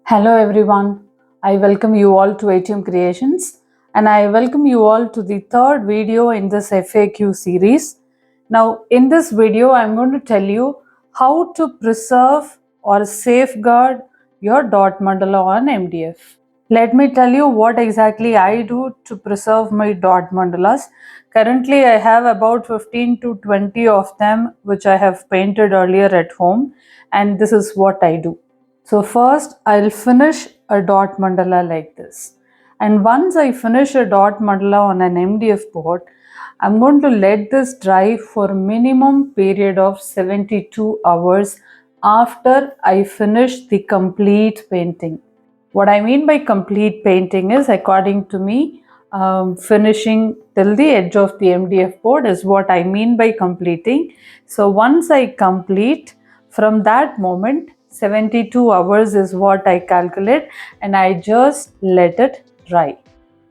Hello everyone, I welcome you all to ATM Creations and I welcome you all to the third video in this FAQ series. Now in this video I'm going to tell you how to preserve or safeguard your dot mandala on MDF. Let me tell you what exactly I do to preserve my dot mandalas. Currently I have about 15 to 20 of them which I have painted earlier at home, and this is what I do. So first I'll finish a dot mandala like this. And once I finish a dot mandala on an MDF board, I'm going to let this dry for minimum period of 72 hours after I finish the complete painting. What I mean by complete painting is, according to me, finishing till the edge of the MDF board is what I mean by completing. So once I complete, from that moment 72 hours is what I calculate, and I just let it dry.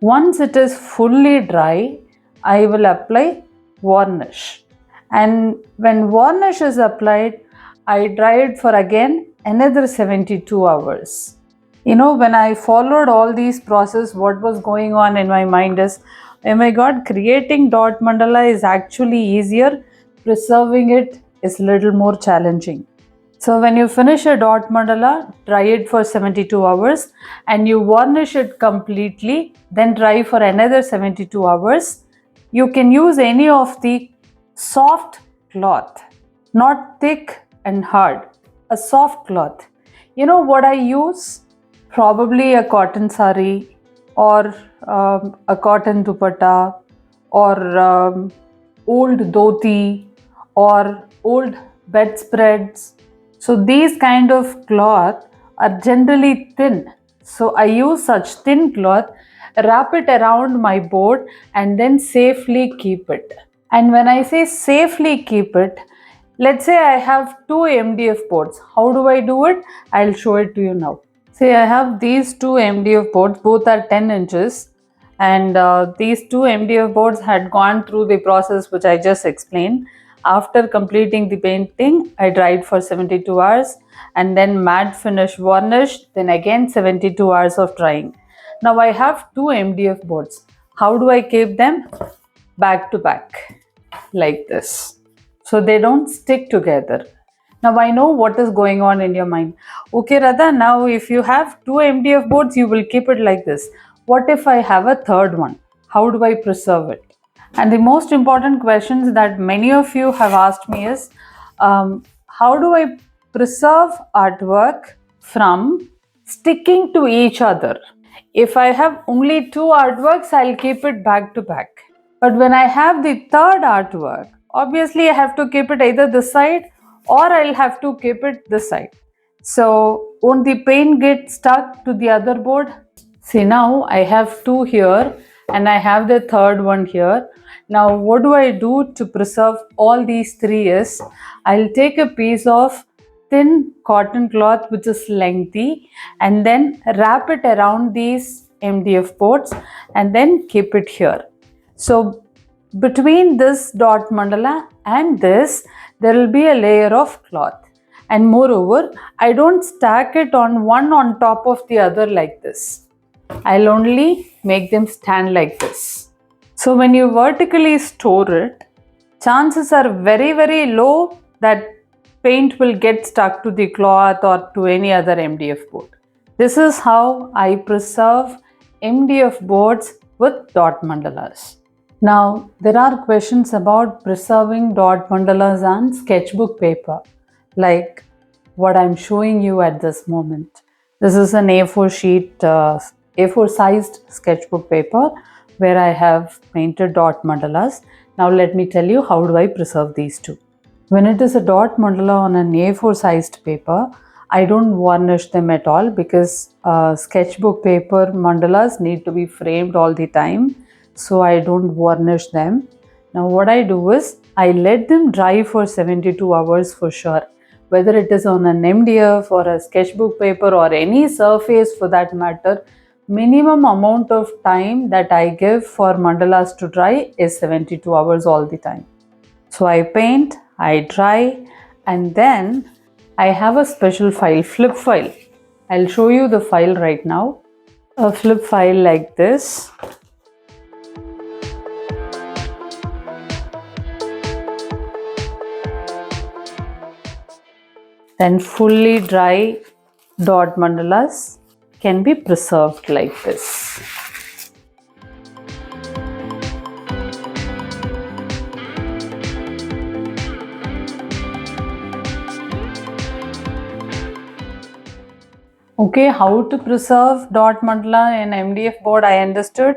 Once it is fully dry, I will apply varnish, and when varnish is applied, I dry it for again another 72 hours. When I followed all these process, what was going on in my mind is, oh my god, creating dot mandala is actually easier, preserving it is little more challenging. So when you finish a dot mandala, dry it for 72 hours and you varnish it completely, then dry for another 72 hours. You can use any of the soft cloth, not thick and hard, a soft cloth. You know what I use? Probably a cotton sari or a cotton dupatta or old dhoti or old bedspreads. So these kind of cloth are generally thin. So I use such thin cloth, wrap it around my board and then safely keep it. And when I say safely keep it, let's say I have two MDF boards. How do I do it? I'll show it to you now. See, I have these two MDF boards, both are 10 inches, and these two MDF boards had gone through the process which I just explained. After completing the painting, I dried for 72 hours and then matte finish varnish, then again 72 hours of drying. Now I have two MDF boards. How do I keep them? Back to back, like this, so they don't stick together. Now I know what is going on in your mind. Okay, Radha, now if you have two MDF boards, you will keep it like this. What if I have a third one? How do I preserve it? And the most important questions that many of you have asked me is, how do I preserve artwork from sticking to each other? If I have only two artworks, I'll keep it back to back. But when I have the third artwork, obviously I have to keep it either this side or I'll have to keep it this side. So won't the paint get stuck to the other board? See, now I have two here and I have the third one here. Now what do I do to preserve all these three is, I'll take a piece of thin cotton cloth which is lengthy and then wrap it around these MDF boards and then keep it here. So between this dot mandala and this, there will be a layer of cloth. And moreover, I don't stack it on one on top of the other like this. I'll only make them stand like this. So when you vertically store it, chances are very, very low that paint will get stuck to the cloth or to any other MDF board. This is how I preserve MDF boards with dot mandalas. Now, there are questions about preserving dot mandalas on sketchbook paper, like what I'm showing you at this moment. This is an A4 sheet, A4 sized sketchbook paper where I have painted dot mandalas. Now let me tell you how do I preserve these two. When it is a dot mandala on an A4 sized paper, I don't varnish them at all because sketchbook paper mandalas need to be framed all the time. So I don't varnish them. Now what I do is, I let them dry for 72 hours for sure. Whether it is on an MDF or a sketchbook paper or any surface for that matter, minimum amount of time that I give for mandalas to dry is 72 hours all the time. So I paint, I dry, and then I have a special file, flip file, I'll show you the file right now. A flip file like this. Then fully dry dot mandalas can be preserved like this. Okay, how to preserve dot mandala in MDF board, I understood.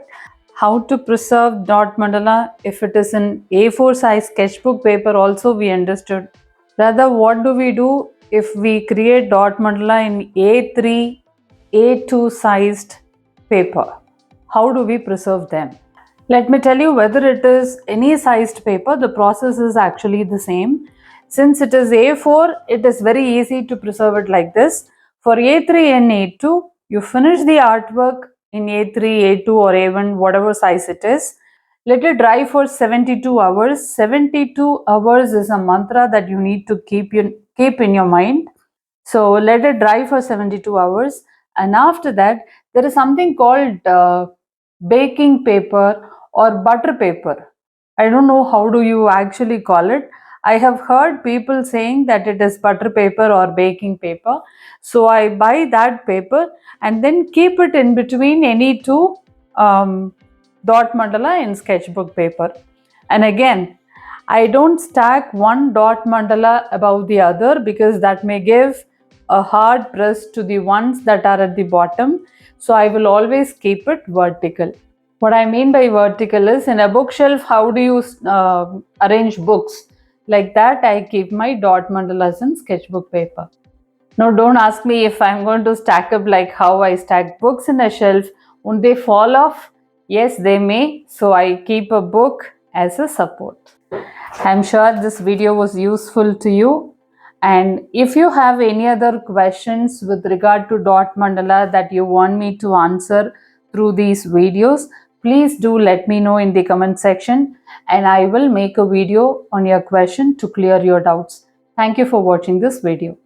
How to preserve dot mandala if it is in A4 size sketchbook paper also we understood. Rather, what do we do if we create dot mandala in A3, A2 sized paper? How do we preserve them? Let me tell you, whether it is any sized paper, the process is actually the same. Since it is A4, it is very easy to preserve it like this. For A3 and A2, you finish the artwork in A3, A2 or A1, whatever size it is. Let it dry for 72 hours. 72 hours is a mantra that you need to keep in your mind. So let it dry for 72 hours. And after that, there is something called baking paper or butter paper. I don't know how do you actually call it. I have heard people saying that it is butter paper or baking paper. So I buy that paper and then keep it in between any two dot mandala in sketchbook paper. And again, I don't stack one dot mandala above the other because that may give a hard press to the ones that are at the bottom. So I will always keep it vertical. What I mean by vertical is, in a bookshelf, how do you arrange books? Like that, I keep my dot mandalas in sketchbook paper. Now, don't ask me if I'm going to stack up like how I stack books in a shelf. Won't they fall off? Yes, they may. So I keep a book as a support. I'm sure this video was useful to you. And if you have any other questions with regard to dot mandala that you want me to answer through these videos, please do let me know in the comment section and I will make a video on your question to clear your doubts. Thank you for watching this video.